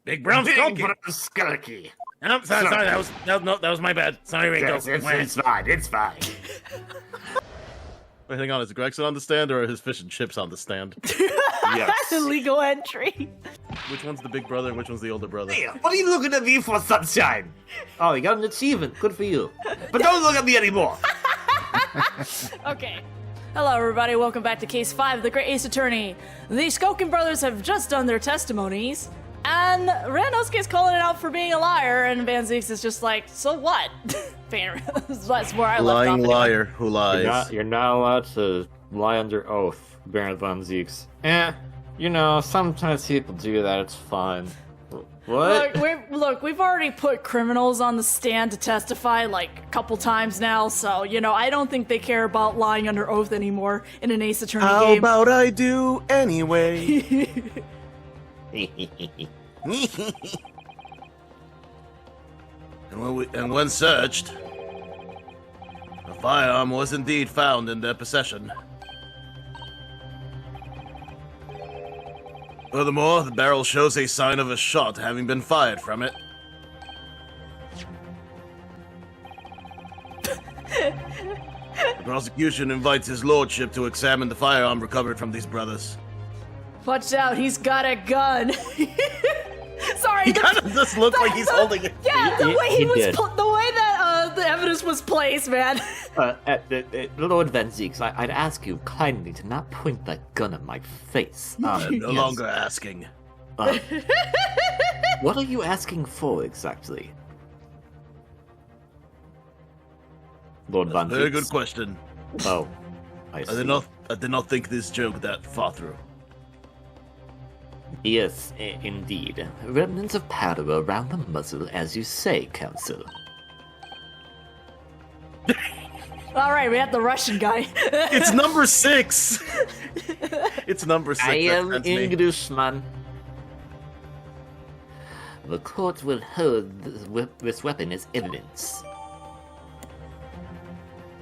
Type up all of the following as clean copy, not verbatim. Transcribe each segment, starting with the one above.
Big brown Big skunky. brown skunky. Oh, sorry, that was my bad. Sorry, Rico. It's fine. It's fine. Wait, hang on, is Gregson on the stand or are his fish and chips on the stand? Yes. Illegal entry. Which one's the big brother and which one's the older brother? Hey, what are you looking at me for, sunshine? Oh, you got an achievement. Good for you. But don't look at me anymore. Okay. Hello, everybody. Welcome back to Case 5, The Great Ace Attorney. The Skokin brothers have just done their testimonies, and Ranosuke's calling it out for being a liar, and Van Zeeks is just like, so what? That's where I left off. Lying liar who lies. You're not allowed to lie under oath, Baron von Zeeks. You know, sometimes people do that, it's fine. What? Look, we've already put criminals on the stand to testify like a couple times now, so, you know, I don't think they care about lying under oath anymore in an Ace Attorney How game. about I do anyway? And when searched, a firearm was indeed found in their possession. Furthermore, the barrel shows a sign of a shot having been fired from it. The prosecution invites his lordship to examine the firearm recovered from these brothers. Watch out, he's got a gun. Sorry, He kind of just looks like he's holding it. Yeah, the way he did. the way that the evidence was placed, man. Lord Van Zeeks, I'd ask you kindly to not point that gun at my face. I'm no longer asking. What are you asking for, exactly? Lord Van Zeeks? Very good question. Oh, I see. I did not think this joke that far through. Yes, indeed. Remnants of powder around the muzzle, as you say, Counsel. All right, we have the Russian guy. It's number 6! It's number 6. I am that's me. Englishman. The court will hold this weapon as evidence.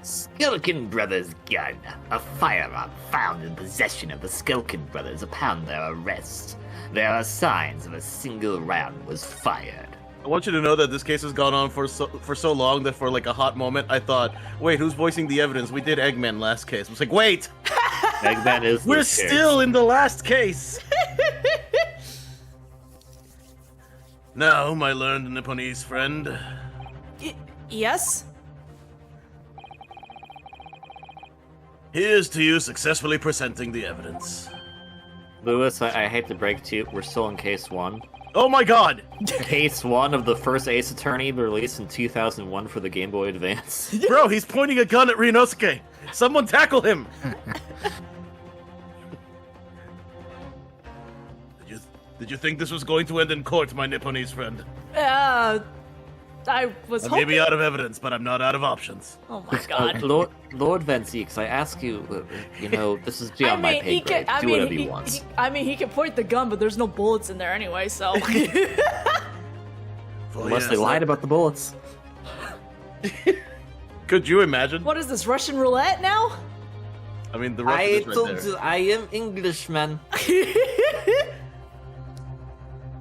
Skulkin Brothers gun. A firearm found in possession of the Skulkin Brothers upon their arrest. There are signs of a single round was fired. I want you to know that this case has gone on for so long that for like a hot moment I thought, wait, who's voicing the evidence? We did Eggman last case. I was like, wait! Eggman is We're this case. still in the last case! Now, my learned Nipponese friend. Yes? Here's to you successfully presenting the evidence. Lewis, I hate to break it to you, we're still in case 1. Oh my god! Case 1 of the first Ace Attorney released in 2001 for the Game Boy Advance. Bro, he's pointing a gun at Ryunosuke! Someone tackle him! Did you think this was going to end in court, my Nipponese friend? I was I hoping... may be out of evidence, but I'm not out of options. Oh my god. Lord Van Zeeks, I ask you, you know, this is beyond my pay grade. Do whatever he wants. He can point the gun, but there's no bullets in there anyway, so... Unless they lied about the bullets. Could you imagine? What is this, Russian roulette now? I mean, the Russian is right there. you, I am Englishman.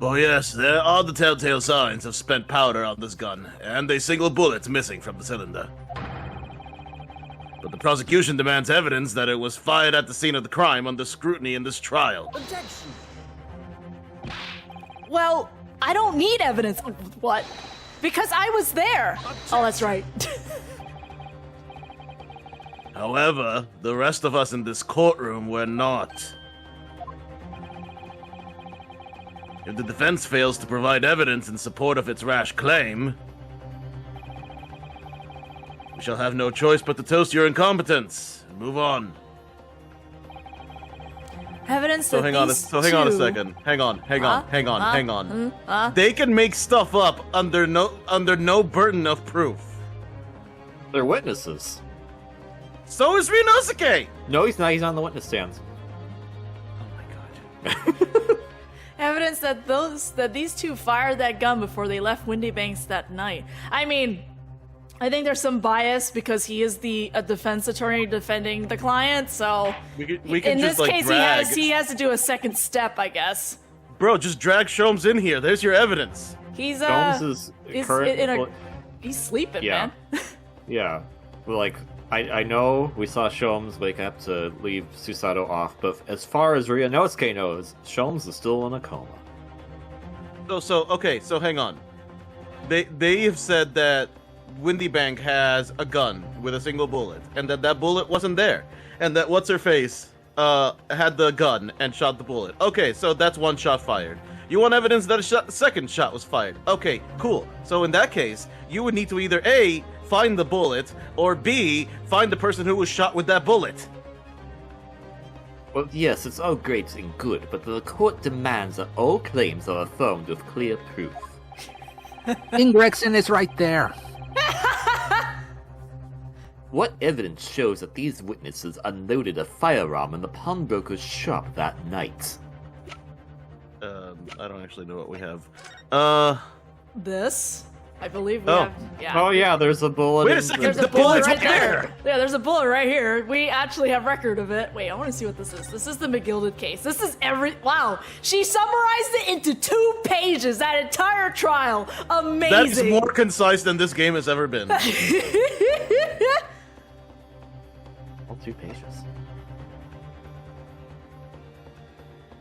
Oh yes, there are the telltale signs of spent powder on this gun, and a single bullet missing from the cylinder. But the prosecution demands evidence that it was fired at the scene of the crime under scrutiny in this trial. Well, I don't need evidence. What? Because I was there. Oh, that's right. However, the rest of us in this courtroom were not. If the defense fails to provide evidence in support of its rash claim, we shall have no choice but to toast your incompetence and move on. Evidence So that hang on a second. Hang on. They can make stuff up under no burden of proof. They're witnesses. So is Ryunosuke! No, he's not. He's on the witness stand. Oh my god. Evidence that these two fired that gun before they left Windy Banks that night. I mean, I think there's some bias because he is a defense attorney defending the client, so We can in just this like case drag. he has to do a second step, I guess. Bro, just drag Sholmes in here. There's your evidence. He's Sholmes is current. he's sleeping, Yeah. man. Yeah. Well, like, I know we saw Sholmes wake up to leave Susato off, but as far as Ryunosuke knows, Sholmes is still in a coma. So hang on. They have said that Windy Bank has a gun with a single bullet, and that bullet wasn't there, and that what's-her-face had the gun and shot the bullet. Okay, so that's one shot fired. You want evidence that a second shot was fired. Okay, cool. So in that case, you would need to either A, find the bullet, or B, find the person who was shot with that bullet. Well, yes, it's all great and good, but the court demands that all claims are affirmed with clear proof. Ingregson is right there. What evidence shows that these witnesses unloaded a firearm in the pawnbroker's shop that night? I don't actually know what we have. This, I believe we Oh. have. Yeah. Oh yeah, there's a bullet. Wait a in second, There's the a bullet bullet's right right there. Yeah, there's a bullet right here. We actually have record of it. Wait, I want to see what this is. This is the McGilded case. This is wow. She summarized it into 2 pages. That entire trial. Amazing. That is more concise than this game has ever been. All 2 pages.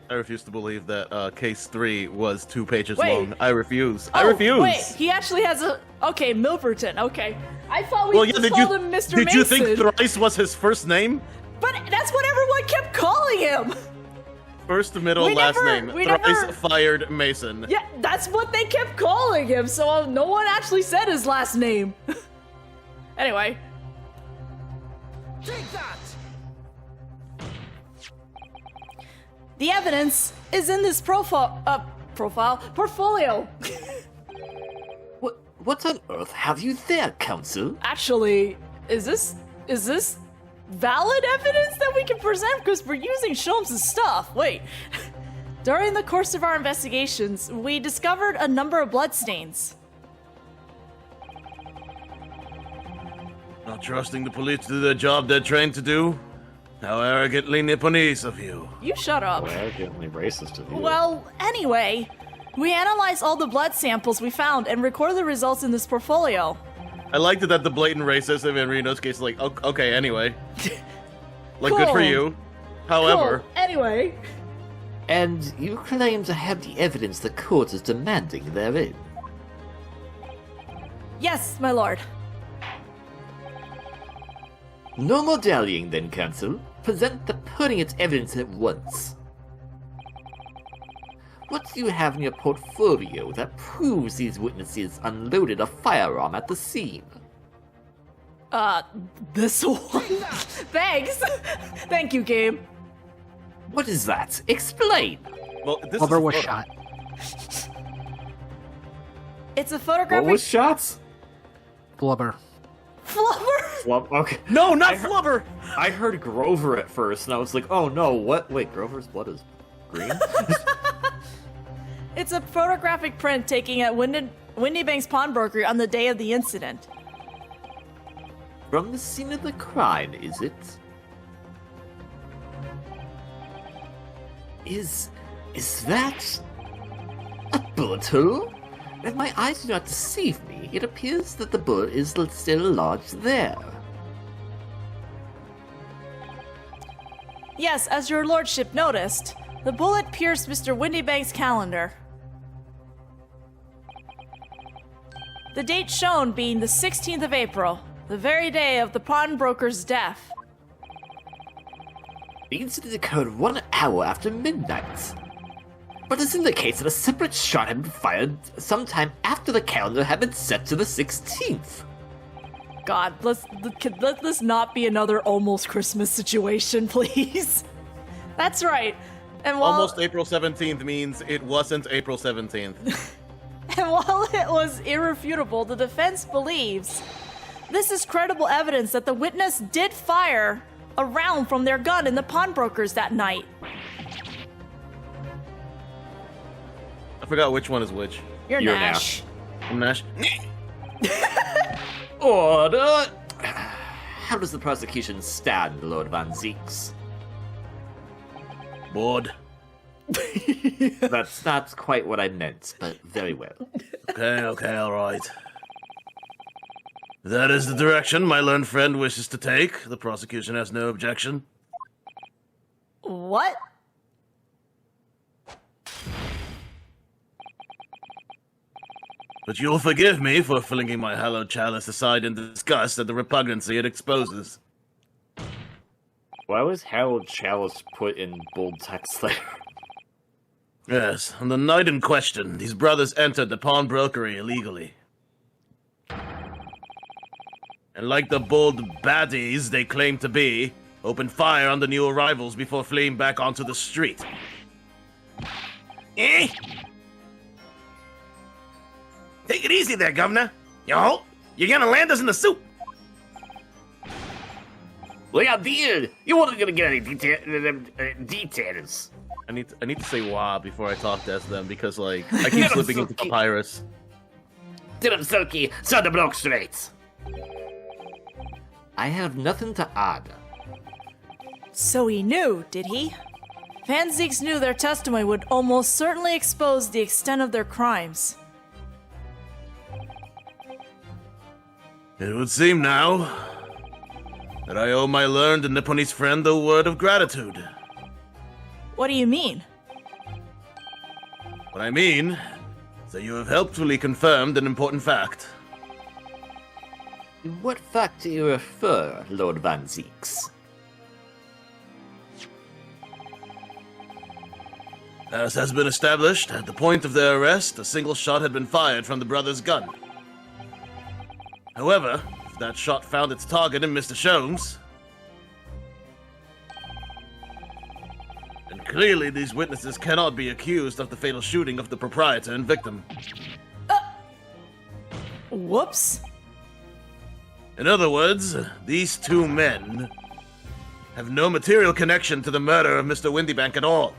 I refuse to believe that case 3 was 2 pages Wait. long. I refuse. Oh, I refuse. Wait, he actually has a. Okay, Milverton. Okay, I thought we Well, yeah, just called him Mr. did Mason. you think Thrice was his first name? But that's what everyone kept calling him. First, middle, We last never- name. we Thrice never- fired Mason. Yeah, that's what they kept calling him. So no one actually said his last name. Anyway. Take that! The evidence is in this portfolio. What on earth have you there, Counsel? Actually, is this valid evidence that we can present? Because we're using Sholmes' stuff. Wait. During the course of our investigations, we discovered a number of bloodstains. Not trusting the police to do the job they're trained to do? How arrogantly Nipponese of you. You shut up. Arrogantly racist of you. Well, anyway, we analyzed all the blood samples we found and recorded the results in this portfolio. I liked it that the blatant racism in Reno's case is like, okay, anyway. Like, good for Cool. you. However, Cool. Anyway, And you claim to have the evidence the court is demanding therein. yes, my lord. No more dallying then, Counsel. Present the pertinent evidence at once. What do you have in your portfolio that proves these witnesses unloaded a firearm at the scene? This one. Thanks. Thank you, Gabe. What is that? Explain! well, this Glover is was photo- shot. It's a what photographic was shots? Blubber. flubber. Well, okay. No, not Flubber! I heard Grover at first, and I was like, oh no, what? Wait, Grover's blood is green? It's a photographic print taken at Windy Bank's pawnbroker on the day of the incident. From the scene of the crime, is it? Is that a bullet hole? If my eyes do not deceive me, it appears that the bullet is still lodged there. Yes, as your lordship noticed, the bullet pierced Mr. Windybank's calendar. The date shown being the 16th of April, the very day of the pawnbroker's death. The incident occurred 1 hour after midnight. But this indicates that a separate shot had been fired sometime after the calendar had been set to the 16th. God, let this not be another almost Christmas situation, please. That's right. And while, Almost April 17th means it wasn't April 17th. and while it was irrefutable, the defense believes this is credible evidence that the witness did fire a round from their gun in the pawnbrokers that night. I forgot which one is which. You're You're Nash. Nash? Order! How does the prosecution stand, Lord Van Zeeks? Bored. That's not quite what I meant, but very well. Okay, all right. That is the direction my learned friend wishes to take. The prosecution has no objection. What? But you'll forgive me for flinging my hallowed chalice aside in disgust at the repugnancy it exposes. Why was Harold Chalice put in bold text there? Yes, on the night in question, these brothers entered the pawnbrokery illegally. And like the bold baddies they claim to be, opened fire on the new arrivals before fleeing back onto the street. Eh? Take it easy there, Governor. Yo, you're gonna land us in the soup. Look out, dear! You weren't gonna get any details. I need to say wah before I talk to them because, like, I keep slipping into papyrus. Tell him, Silky, set the block straight. I have nothing to add. So he knew, did he? Fanzeeks knew their testimony would almost certainly expose the extent of their crimes. It would seem now that I owe my learned Nipponese friend a word of gratitude. What do you mean? What I mean is that you have helpfully confirmed an important fact. What fact do you refer, Lord Van Zeeks? As has been established, at the point of their arrest, a single shot had been fired from the brother's gun. However, if that shot found its target in Mr. Sholmes, then clearly these witnesses cannot be accused of the fatal shooting of the proprietor and victim. Whoops. In other words, these two men have no material connection to the murder of Mr. Windybank at all.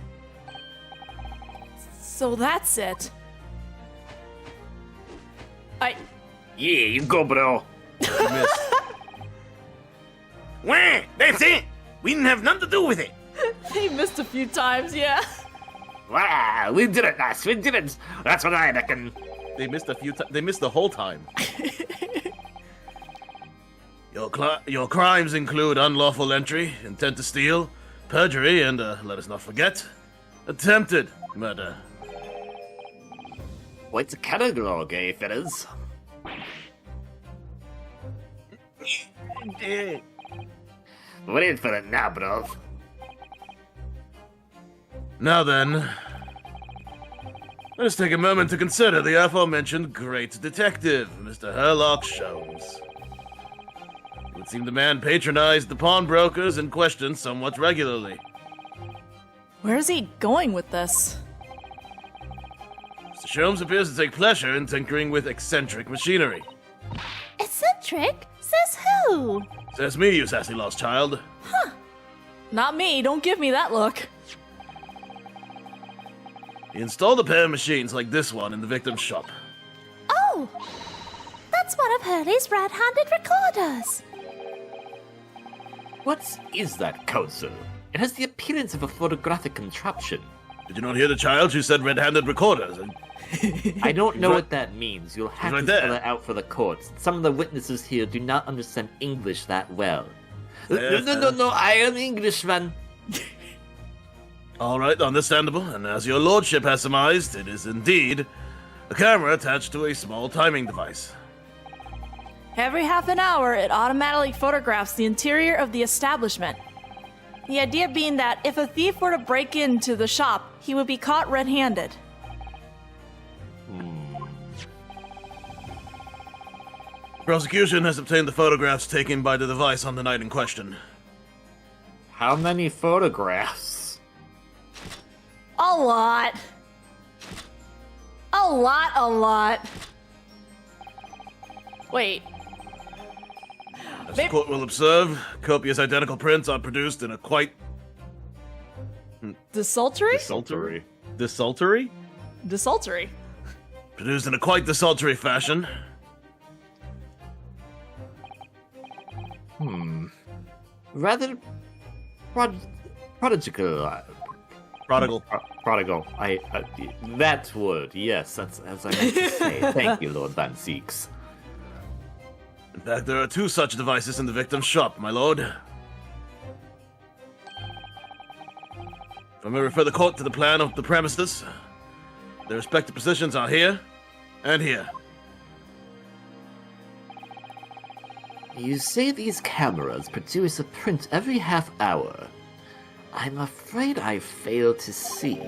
So that's it. Yeah, you go, bro. You missed. Wah! That's it. We didn't have nothing to do with it. He missed a few times, yeah. Wow, we did it, lass. We did it. That's what I reckon. They missed a few times. They missed the whole time. Your crimes include unlawful entry, intent to steal, perjury, and, let us not forget, attempted murder. What's a catalog, eh, fellas? We're in for it now, bro. Now then, let us take a moment to consider the aforementioned great detective, Mr. Herlock Sholmes. It would seem the man patronized the pawnbrokers in question somewhat regularly. Where's he going with this? Mr. Sholmes appears to take pleasure in tinkering with eccentric machinery. Eccentric? Says who? Says me, you sassy lost child. Not me, don't give me that look. He installed a pair of machines like this one in the victim's shop. Oh! That's one of Hurley's red-handed recorders. What is that, Counsel? It has the appearance of a photographic contraption. Did you not hear the child? She said red-handed recorders. I don't know what that means. You'll have right to there. spell it out for the courts. Some of the witnesses here do not understand English that well. No, I am Englishman. All right, understandable. And as your lordship has surmised, it is indeed a camera attached to a small timing device. Every half an hour, it automatically photographs the interior of the establishment. The idea being that if a thief were to break into the shop, he would be caught red-handed. Prosecution has obtained the photographs taken by the device on the night in question. How many photographs? A lot. A lot. Wait. As the court will observe, copious identical prints are produced in a quite... Desultory? Desultory? Desultory? Desultory. Produced in a quite desultory fashion. Rather prodigal. Prodigal. Prodigal. That would, yes, that's as I meant to say. Thank you, Lord Van Seeks. In fact, there are 2 such devices in the victim's shop, my lord. If I may refer the court to the plan of the premises, their respective positions are here and here. You say these cameras produce a print every half hour. I'm afraid I fail to see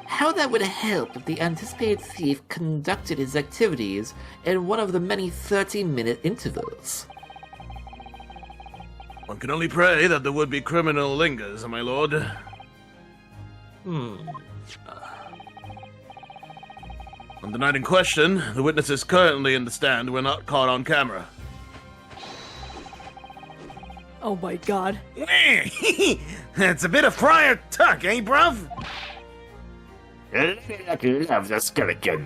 how that would help if the anticipated thief conducted his activities in one of the many 30-minute intervals. One can only pray that the would-be criminal lingers, my lord. On the night in question, the witnesses currently in the stand were not caught on camera. Oh my god. It's a bit of Friar Tuck, eh, bruv? Love the skeleton.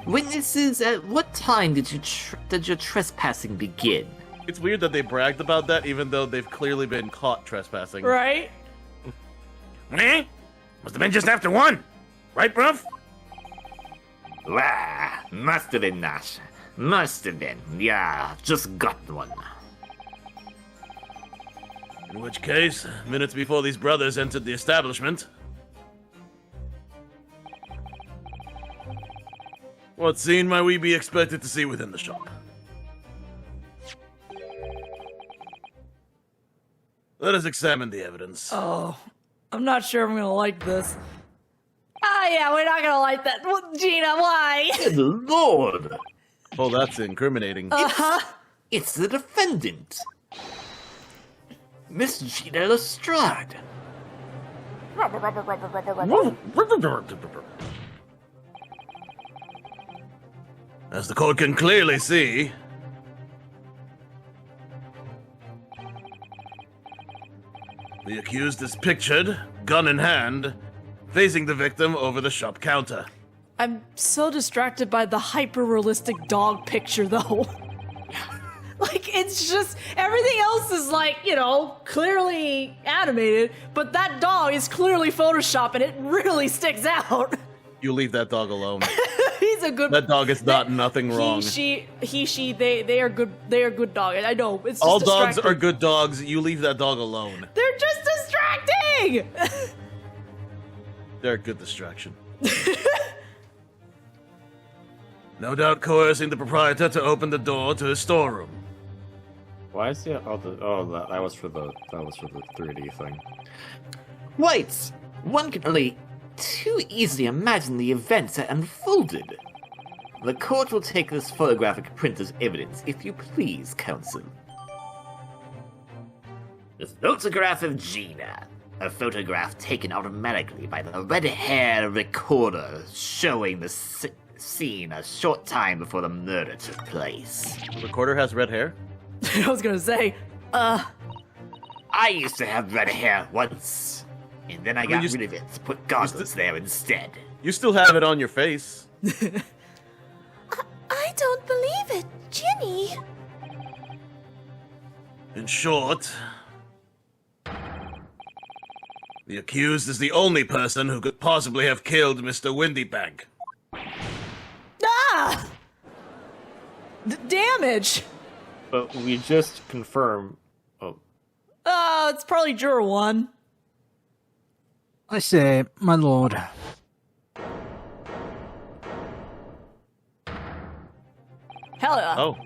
Witnesses, at what time did your trespassing begin? It's weird that they bragged about that even though they've clearly been caught trespassing. Right? Eh? Must have been just after 1. Right, bruv? Wah, must have been Nash. Must have been. Yeah, just got one. In which case, minutes before these brothers entered the establishment, what scene might we be expected to see within the shop? Let us examine the evidence. Oh, I'm not sure I'm gonna like this. Ah, yeah, we're not gonna like that. Well, Gina, why? Good lord! Oh, that's incriminating. It's the defendant! Miss Gina Lestrade. As the court can clearly see, the accused is pictured, gun in hand, facing the victim over the shop counter. I'm so distracted by the hyper-realistic dog picture, though. Like, it's just, everything else is like, you know, clearly animated, but that dog is clearly Photoshop, and it really sticks out. You leave that dog alone. He's a good. That dog is not nothing wrong. He, she, they are good. They are good dogs. I know. It's just All dogs distracting. are good dogs. You leave that dog alone. They're just distracting. They're a good distraction. No doubt coercing the proprietor to open the door to his storeroom. Why is he? That was for the 3D thing. Wait! One can only too easily imagine the events that unfolded. The court will take this photographic print as evidence, if you please, counsel. The photograph of Gina. A photograph taken automatically by the red-haired recorder showing the scene a short time before the murder took place. The recorder has red hair? I was gonna say, I used to have red hair once, and then I got rid of it to put goggles there instead. You still have it on your face. I don't believe it, Ginny. In short, the accused is the only person who could possibly have killed Mr. Windybank. ah, damage. But we just confirm. Oh, It's probably juror 1. I say, my lord. Hell yeah. Oh.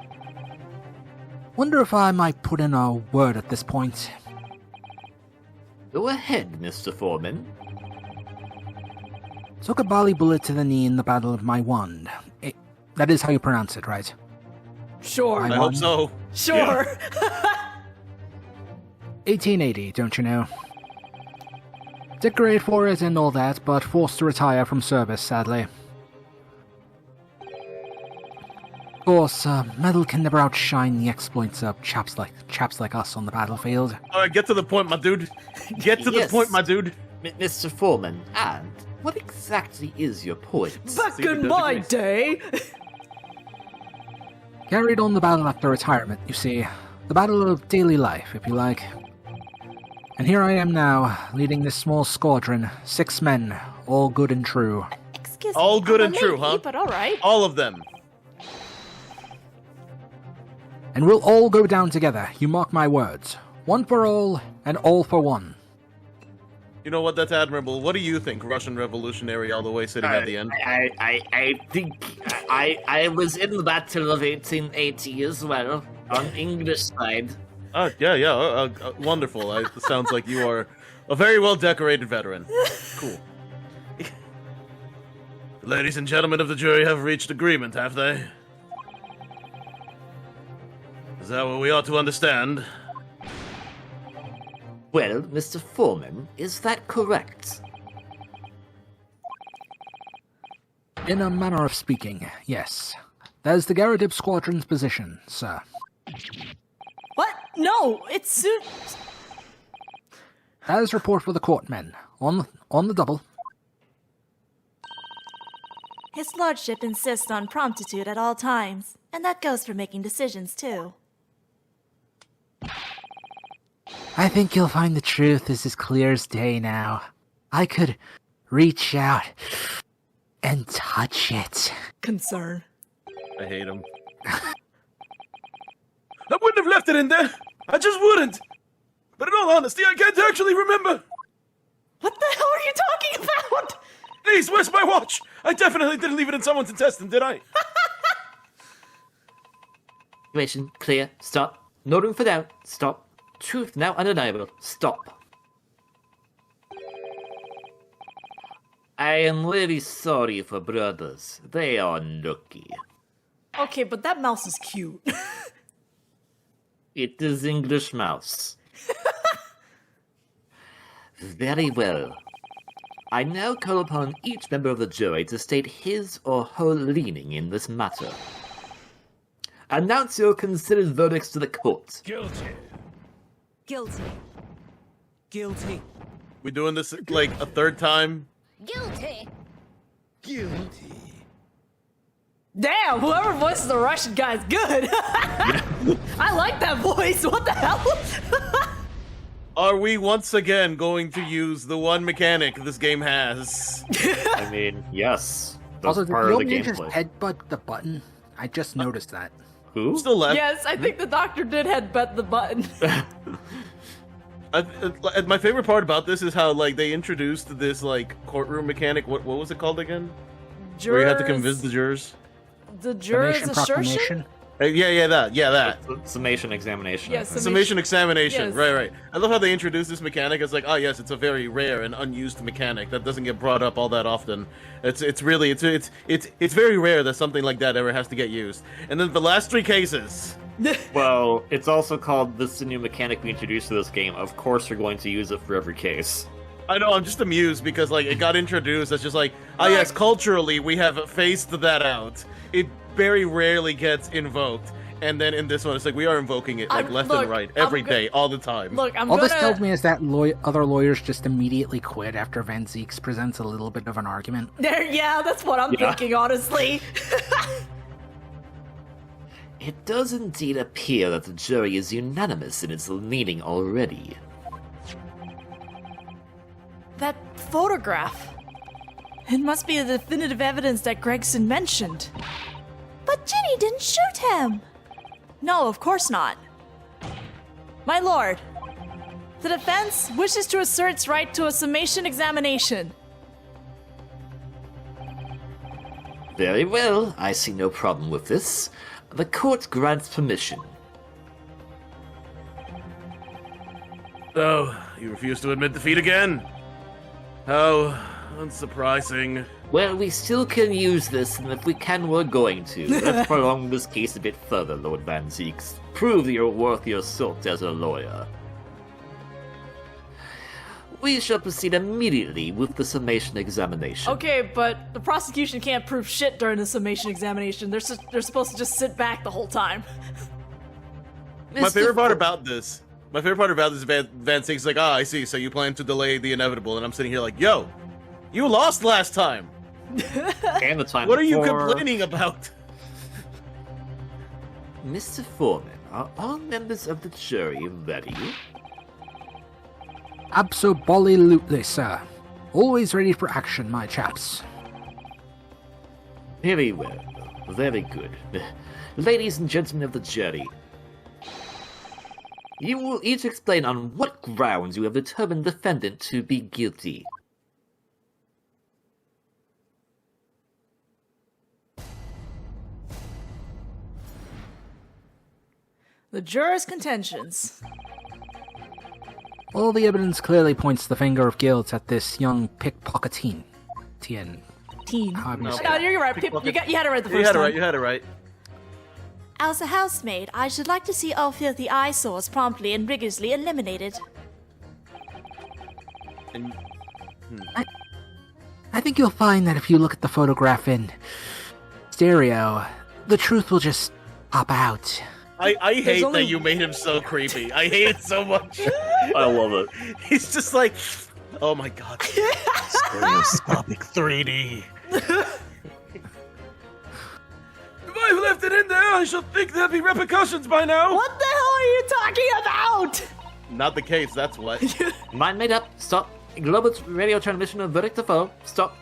Wonder if I might put in a word at this point. Go ahead, Mr. Foreman. Took a bally bullet to the knee in the Battle of My Wand. That is how you pronounce it, right? Sure. I hope so. Sure. 1880, don't you know? Did great for it and all that, but forced to retire from service, sadly. Of course, metal can never outshine the exploits of chaps like us on the battlefield. Alright, get to the point, my dude. Get to the Yes. point, my dude. Mr. Foreman, and what exactly is your point? Back See if it in my disagrees. day. Carried on the battle after retirement, you see. The battle of daily life, if you like. And here I am now, leading this small squadron, 6 men, all good and true. Excuse All me. good I'm and a true, lady, huh? But all right. All of them. And we'll all go down together, you mark my words. One for all, and all for one. You know what? That's admirable. What do you think, Russian revolutionary all the way sitting at the end? I think I was in the Battle of 1880 as well, on English side. Oh, yeah. Wonderful. It sounds like you are a very well-decorated veteran. Cool. Ladies and gentlemen of the jury have reached agreement, have they? Is that what we ought to understand? Well, Mr. Foreman, is that correct? In a manner of speaking, yes. There's the Garadib Squadron's position, sir. What? No, it's That is report for the court, men. On the double. His lordship insists on promptitude at all times, and that goes for making decisions, too. I think you'll find the truth is as clear as day now. I could reach out and touch it. concern. I hate him. I wouldn't have left it in there. I just wouldn't. But in all honesty, I can't actually remember. What the hell are you talking about? Please, where's my watch? I definitely didn't leave it in someone's intestine, did I? Situation clear. Stop. No room for doubt. Stop. Truth now undeniable. Stop. I am really sorry for brothers. They are nooky. Okay, but that mouse is cute. It is English mouse. Very well. I now call upon each member of the jury to state his or her leaning in this matter. Announce your considered verdicts to the court. Guilty. Guilty. Guilty. We doing this like a third time? Guilty. Guilty. Damn, whoever voices the Russian guy is good. I like that voice. What the hell? Are we once again going to use the one mechanic this game has? I mean, yes. That's Also, did part of the the just gameplay. headbutt the button? I just noticed that. Who? Still left. Yes, I think the doctor did headbutt the button. My favorite part about this is how like they introduced this like courtroom mechanic. What was it called again? Where you had to convince the jurors. The jurors' Summation assertion? proclamation. Yeah, that. Summation examination. Yes, Summation examination. Yes. Right. I love how they introduced this mechanic as like, oh yes, it's a very rare and unused mechanic that doesn't get brought up all that often. It's very rare that something like that ever has to get used. And then the last 3 cases. Well, it's also called this is a new mechanic we introduced to this game. Of course, you're going to use it for every case. I know, I'm just amused because like it got introduced as just like, yes, culturally we have phased that out. It very rarely gets invoked. And then in this one, it's like we are invoking it like left and right every day, all the time. Look, All this tells me is that other lawyers just immediately quit after Van Zeeks presents a little bit of an argument. Yeah, that's what I'm thinking, honestly. It does indeed appear that the jury is unanimous in its leaning already. That photograph. It must be the definitive evidence that Gregson mentioned. But Ginny didn't shoot him. No, of course not. My lord, the defense wishes to assert its right to a summation examination. Very well, I see no problem with this. The court grants permission. So, you refuse to admit defeat again? How unsurprising. Well, we still can use this, and if we can, we're going to. Let's prolong this case a bit further, Lord Van Zeeks. Prove that you're worth your salt as a lawyer. We shall proceed immediately with the summation examination. Okay, but the prosecution can't prove shit during the summation examination. They're supposed to just sit back the whole time. My favorite part about this is Van Zeeks is like, I see, so you plan to delay the inevitable, and I'm sitting here like, yo, you lost last time! And the time What are you before. complaining about? Mr. Foreman, are all members of the jury ready? Absolutely, sir. Always ready for action, my chaps. Very well. Very good. Ladies and gentlemen of the jury, you will each explain on what grounds you have determined the defendant to be guilty. The jurors' contentions. All the evidence clearly points the finger of guilt at this young pickpocketeen. Teen. However you say No, it. you're right. You had it right the first You had it time. right. You had it right. As a housemaid, I should like to see all filthy eyesores promptly and rigorously eliminated. And I think you'll find that if you look at the photograph in stereo, the truth will just pop out. I hate only- that you made him so creepy. I hate it so much. I love it. He's just like, oh my god. Stereoscopic 3D. If I've left it in there, I should think there'd be repercussions by now. What the hell are you talking about? Not the case, that's what. Mind made up. Stop. Global radio transmission of verdict to foe. Stop.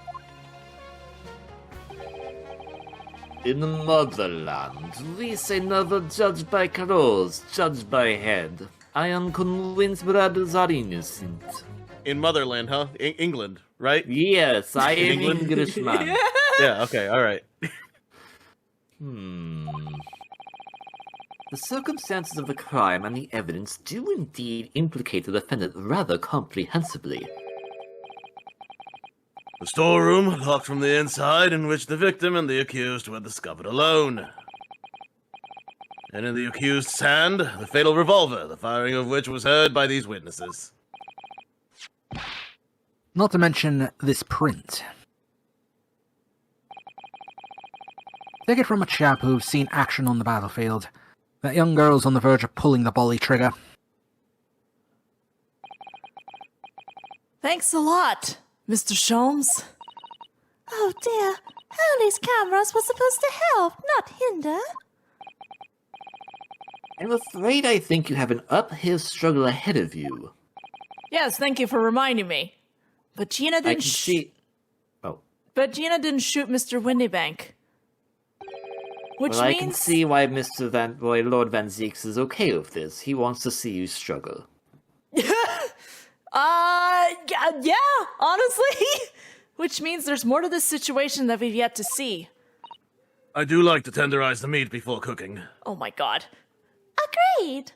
In the motherland, we say never judge by clothes, judge by head. I am convinced brothers are innocent. In Motherland, huh? England, right? Yes, I am England? Englishman. Yeah, okay, alright. The circumstances of the crime and the evidence do indeed implicate the defendant rather comprehensively. The storeroom, locked from the inside, in which the victim and the accused were discovered alone. And in the accused's hand, the fatal revolver, the firing of which was heard by these witnesses. Not to mention this print. Take it from a chap who's seen action on the battlefield. That young girl's on the verge of pulling the volley trigger. Thanks a lot, Mr. Sholmes. Oh dear, Hurley's cameras were supposed to help, not hinder. I'm afraid I think you have an uphill struggle ahead of you. Yes, thank you for reminding me. But Gina I didn't can see... Oh. But Gina didn't shoot Mr. Windybank. Which Well, I means can see why Lord Van Zeeks is okay with this. He wants to see you struggle. yeah, honestly. Which means there's more to this situation that we've yet to see. I do like to tenderize the meat before cooking. Oh my god. Agreed.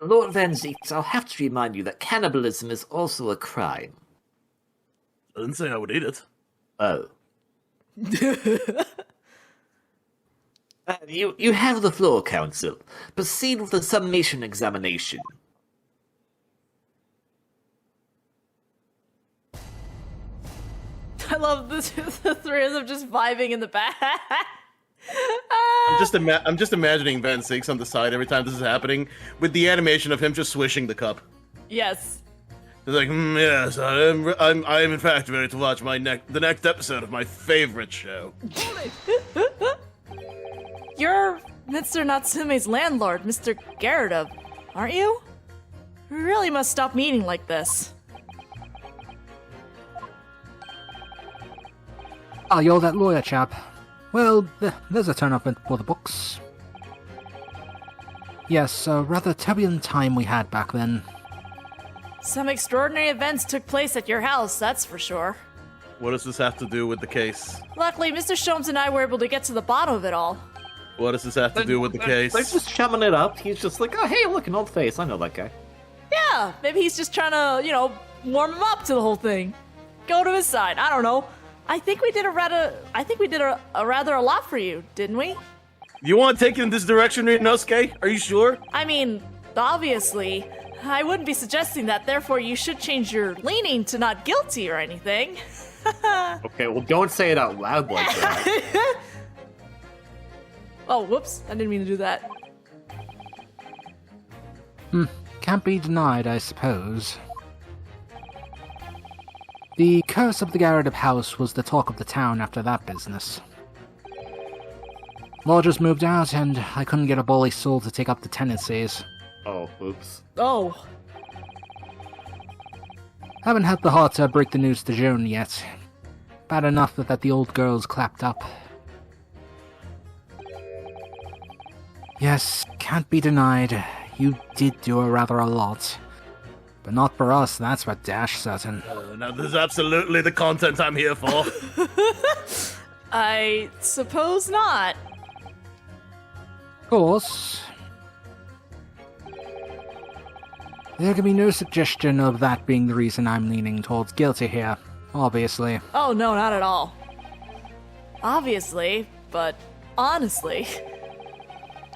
Lord Van Zeeks, I'll have to remind you that cannibalism is also a crime. I didn't say I would eat it. Oh. You have the floor, Counsel. Proceed with the summation examination. I love this, the three of them just vibing in the back. I'm just imagining Van Zeeks on the side every time this is happening, with the animation of him just swishing the cup. Yes. He's like, yes, I am in fact ready to watch the next episode of my favorite show. You're Mr. Natsume's landlord, Mr. Garrett, aren't you? We really must stop meeting like this. Ah, you're that lawyer chap. Well, there's a turn up for the books. Yes, a rather turbulent time we had back then. Some extraordinary events took place at your house, that's for sure. What does this have to do with the case? Luckily, Mr. Sholmes and I were able to get to the bottom of it all. What does this have to do with the case? They're just chumming it up. He's just like, oh, hey, look, an old face. I know that guy. Yeah, maybe he's just trying to, warm him up to the whole thing. Go to his side. I don't know. I think we did a rather a lot for you, didn't we? You want to take it in this direction, Ryunosuke? Are you sure? I mean, obviously, I wouldn't be suggesting that. Therefore, you should change your leaning to not guilty or anything. Okay, well, don't say it out loud like that. Oh, whoops! I didn't mean to do that. Can't be denied, I suppose. The curse of the Garrett house was the talk of the town after that business. Lodgers moved out, and I couldn't get a bully soul to take up the tenancies. Oh, oops. Oh. Haven't had the heart to break the news to Joan yet. Bad enough that the old girl's clapped up. Yes, can't be denied. You did do rather a lot. But not for us, that's for dash certain. Now, this is absolutely the content I'm here for. I suppose not. Of course. There can be no suggestion of that being the reason I'm leaning towards guilty here, obviously. Oh, no, not at all. Obviously, but honestly,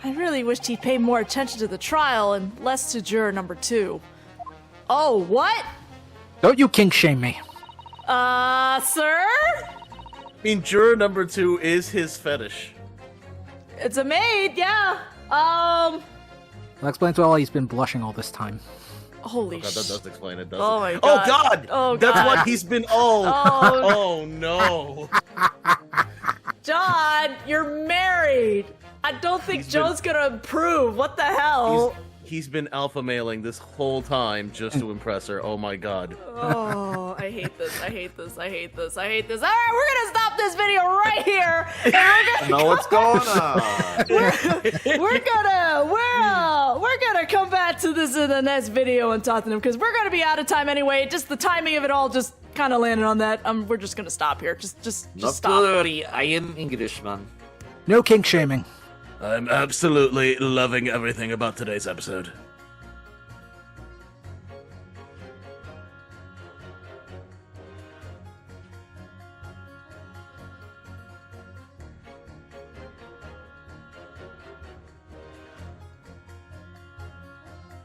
I really wished he'd pay more attention to the trial and less to juror number 2. Oh, what? Don't you kink shame me. Sir? I mean, juror number 2 is his fetish. It's a maid, yeah. That explains why he's been blushing all this time. Holy God, that does explain it, doesn't Oh it? my god. Oh god! Oh That's god. what he's been. Oh! Oh. Oh no! John, you're married. I don't think Joe's gonna approve. What the hell? He's been alpha mailing this whole time just to impress her. Oh my god. Oh, I hate this. I hate this. I hate this. I hate this. All right, we're gonna stop this video right here, and we're gonna Know what's going on? we're gonna come back to this in the next video and talk to them because we're gonna be out of time anyway. Just the timing of it all just kind of landed on that. We're just gonna stop here. Just Not stop. to worry, I am Englishman. No kink shaming. I'm absolutely loving everything about today's episode.